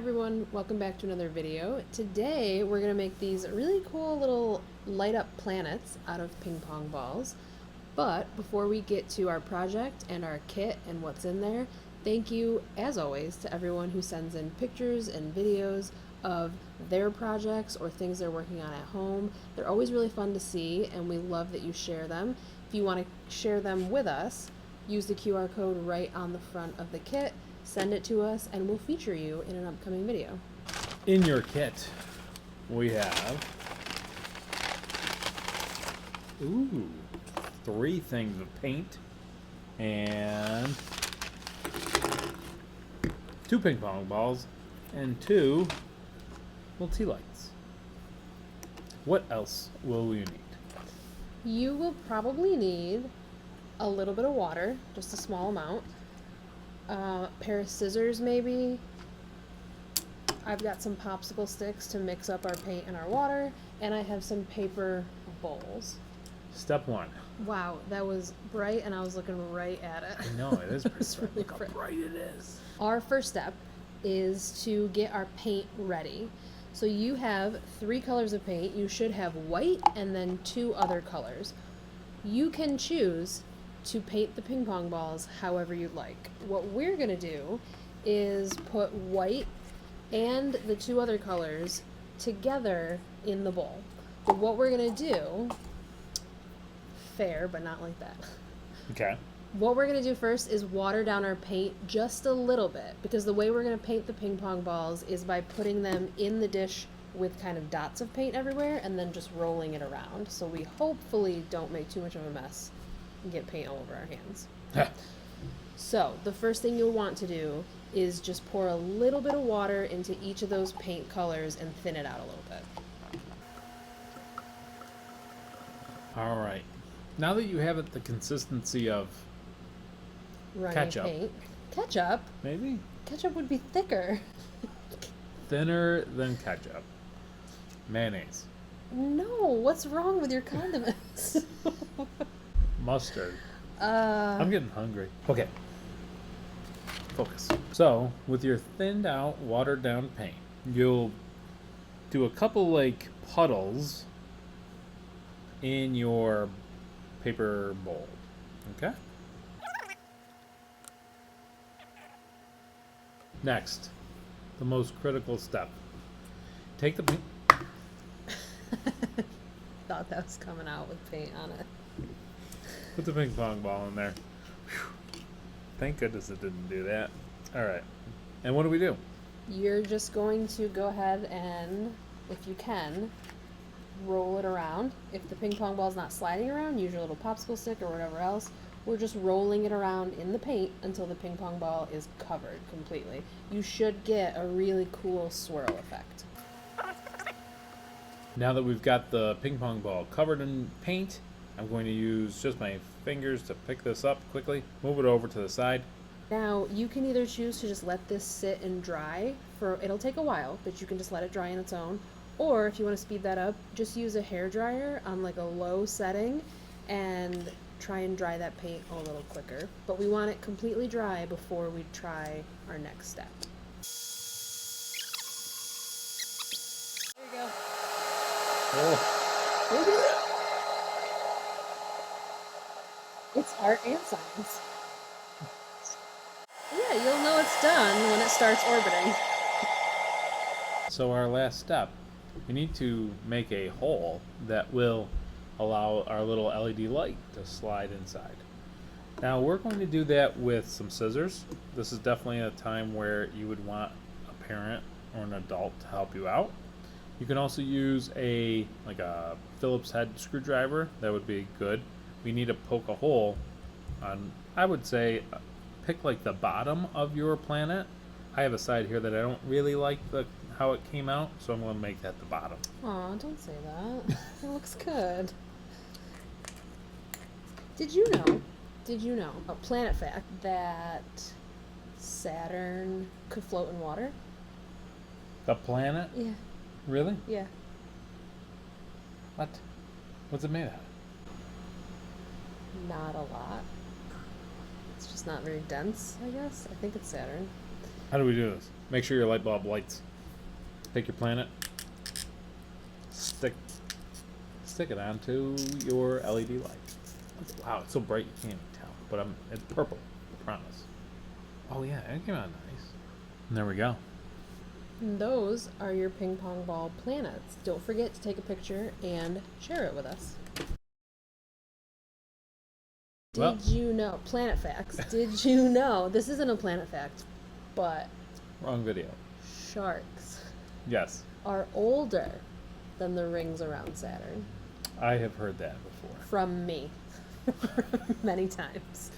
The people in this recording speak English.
everyone, welcome back to another video. Today we're going to make these really cool little light up planets out of ping pong balls. But before we get to our project and our kit and what's in there, thank you as always to everyone who sends in pictures and videos of their projects or things they're working on at home. They're always really fun to see and we love that you share them. If you want to share them with us, use the QR code right on the front of the kit. Send it to us and we'll feature you in an upcoming video. In your kit, we have 3 things of paint and 2 ping pong balls and 2 little tea lights. What else will we need? You will probably need a little bit of water, just a small amount. A pair of scissors maybe. I've got some popsicle sticks to mix up our paint and our water, and I have some paper bowls. Step 1. Wow, that was bright and I was looking right at it. I know, it is pretty It's bright. really Look how bright it is. Our first step is to get our paint ready. So you have 3 colors of paint. You should have white and then 2 other colors. You can choose to paint the ping pong balls however you'd like. What we're gonna do is put white and the 2 other colors together in the bowl. But what we're gonna do, fair, but not like that. Okay. What we're gonna do first is water down our paint just a little bit, because the way we're gonna paint the ping pong balls is by putting them in the dish with kind of dots of paint everywhere and then just rolling it around. So we hopefully don't make too much of a mess and get paint all over our hands. So the first thing you'll want to do is just pour a little bit of water into each of those paint colors and thin it out a little bit. All right. Now that you have it the consistency of Runny ketchup. paint. Ketchup? Maybe Ketchup would be thicker. thinner than ketchup. Mayonnaise. No, what's wrong with your condiments? Mustard. I'm getting hungry. Okay. Focus. So, with your thinned out, watered down paint, you'll do a couple like puddles in your paper bowl. Okay? Next, the most critical step. Take the paint. Thought that was coming out with paint on it. Put the ping pong ball in there. Whew. Thank goodness it didn't do that. Alright. And what do we do? You're just going to go ahead and, if you can, roll it around. If the ping pong ball's not sliding around, use your little popsicle stick or whatever else. We're just rolling it around in the paint until the ping pong ball is covered completely. You should get a really cool swirl effect. Now that we've got the ping pong ball covered in paint, I'm going to use just my fingers to pick this up quickly, move it over to the side. Now, you can either choose to just let this sit and dry it'll take a while, but you can just let it dry on its own. Or if you want to speed that up, just use a hairdryer on like a low setting and try and dry that paint a little quicker. But we want it completely dry before we try our next step. There you go. Oh. It's art and science. Yeah, you'll know it's done when it starts orbiting. So our last step, we need to make a hole that will allow our little LED light to slide inside. Now we're going to do that with some scissors. This is definitely a time where you would want a parent or an adult to help you out. You can also use a Phillips head screwdriver. That would be good. We need to poke a hole on, I would say, pick like the bottom of your planet. I have a side here that I don't really like how it came out, so I'm going to make that the bottom. Aw, don't say that. It looks good. Did you know, a planet fact, that Saturn could float in water? The planet? Yeah. Really? Yeah. What? What's it made out of? Not a lot. It's just not very dense, I guess. I think it's Saturn. How do we do this? Make sure your light bulb lights. Take your planet, stick it onto your LED light. Wow, it's so bright you can't even tell. But it's purple, I promise. Oh yeah, it came out nice. And there we go. And those are your ping pong ball planets. Don't forget to take a picture and share it with us. Did you know, planet facts, did you know, this isn't a planet fact, but Wrong video. sharks Yes, are older than the rings around Saturn. I have heard that before. From me. Many times.